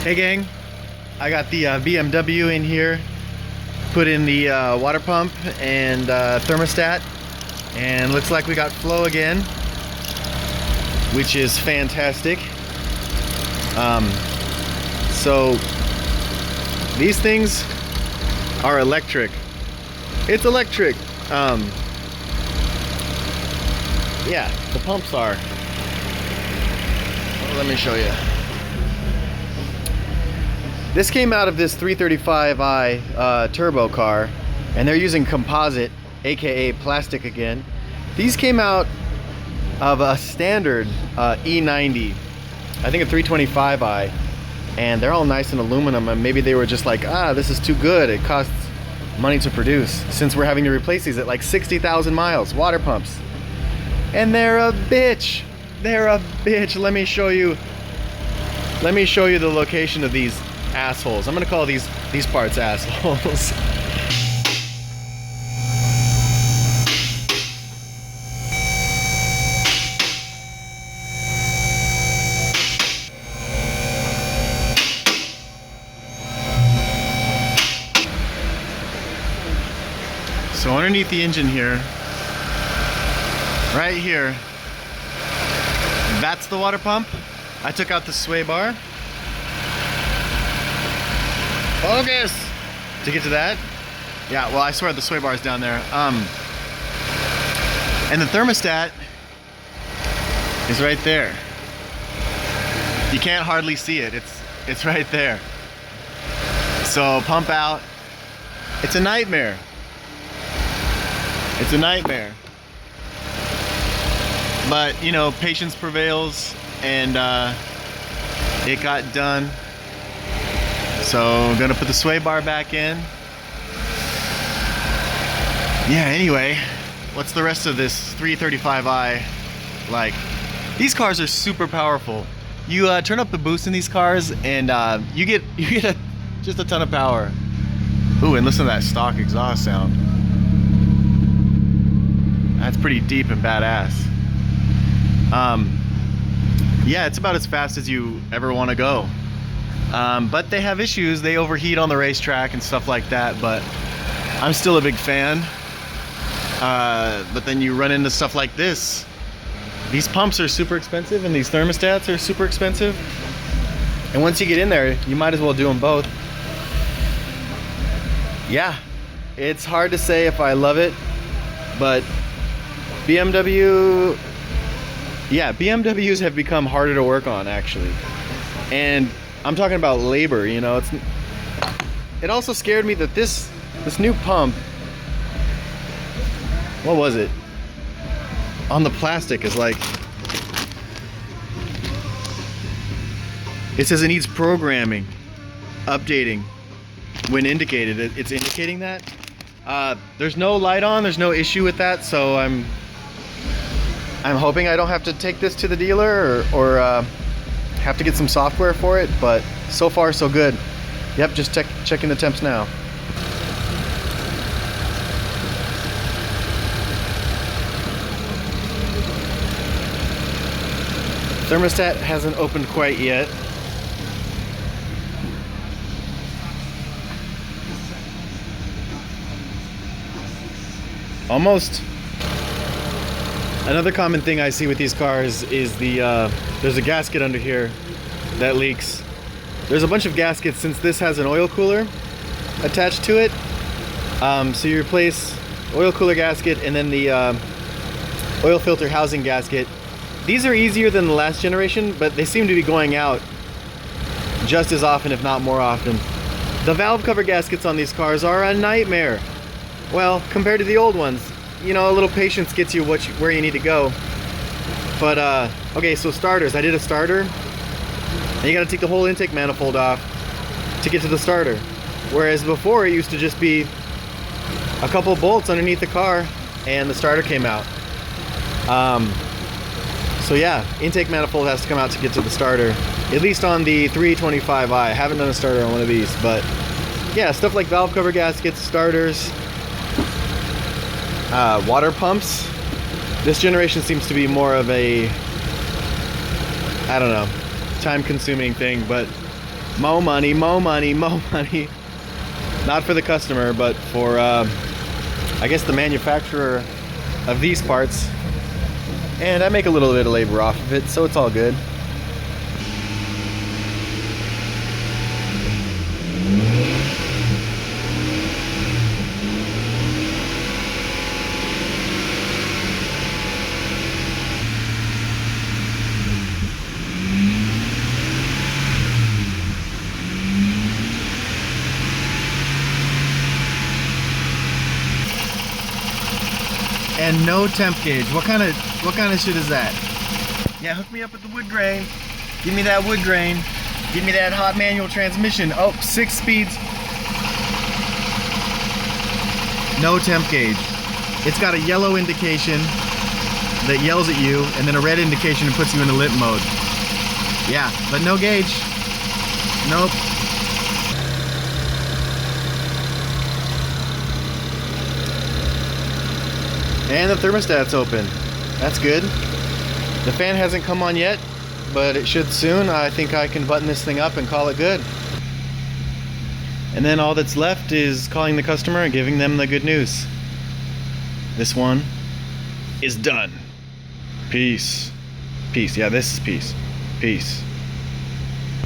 Hey gang, I got the BMW in here, put in the water pump and thermostat, and looks like we got flow again, which is fantastic. So these things are electric. It's electric. Yeah, the pumps are. Let me show you. This came out of this 335i turbo car, and they're using composite, aka plastic again. These came out of a standard E90, I think a 325i, and they're all nice in aluminum, and maybe they were just like, this is too good, it costs money to produce, since we're having to replace these at like 60,000 miles, water pumps. And they're a bitch. They're a bitch. Let me show you the location of these assholes. I'm gonna call these parts assholes. So underneath the engine here, right here, that's the water pump. I took out the sway bar. Focus! To get to that. Yeah, well, I swear the sway bar is down there. And the thermostat is right there. You can't hardly see it. It's right there. So pump out. It's a nightmare. It's a nightmare. But, you know, patience prevails, and it got done. So I'm gonna put the sway bar back in. Yeah, anyway, what's the rest of this 335i like? These cars are super powerful. You turn up the boost in these cars, and you get just a ton of power. Ooh, and listen to that stock exhaust sound. That's pretty deep and badass. Yeah, it's about as fast as you ever want to go. But they have issues. They overheat on the racetrack and stuff like that, but I'm still a big fan. But then you run into stuff like this. These pumps are super expensive, and these thermostats are super expensive. And once you get in there, you might as well do them both. Yeah, it's hard to say if I love it, but BMWs have become harder to work on, actually. And I'm talking about labor, you know. It also scared me that this new pump, what was it? On the plastic is like, it says it needs programming, updating when indicated. It's indicating that. There's no light on, there's no issue with that, so I'm hoping I don't have to take this to the dealer or have to get some software for it, but so far so good. Yep, just checking the temps now. Thermostat hasn't opened quite yet. Almost. Another common thing I see with these cars is there's a gasket under here that leaks. There's a bunch of gaskets since this has an oil cooler attached to it. So you replace oil cooler gasket and then the oil filter housing gasket. These are easier than the last generation, but they seem to be going out just as often, if not more often. The valve cover gaskets on these cars are a nightmare. Well, compared to the old ones, you know, a little patience gets you where you need to go. But okay, so starters. I did a starter, and you got to take the whole intake manifold off to get to the starter. Whereas before, it used to just be a couple bolts underneath the car, and the starter came out. So yeah, intake manifold has to come out to get to the starter. At least on the 325i. I haven't done a starter on one of these, but yeah, stuff like valve cover gaskets, starters. Water pumps. This generation seems to be more of a, I don't know, time-consuming thing, but Mo money, mo money, mo money. Not for the customer, but for, I guess, the manufacturer of these parts. And I make a little bit of labor off of it, so it's all good. And no temp gauge. What kind of shit is that? Yeah, hook me up with the wood grain. Give me that wood grain. Give me that hot manual transmission. Oh, 6 speeds. No temp gauge. It's got a yellow indication that yells at you, and then a red indication that puts you into lit mode. Yeah, but no gauge. Nope. And the thermostat's open. That's good. The fan hasn't come on yet, but it should soon. I think I can button this thing up and call it good. And then all that's left is calling the customer and giving them the good news. This one is done. Peace. Peace. Yeah, this is peace. Peace.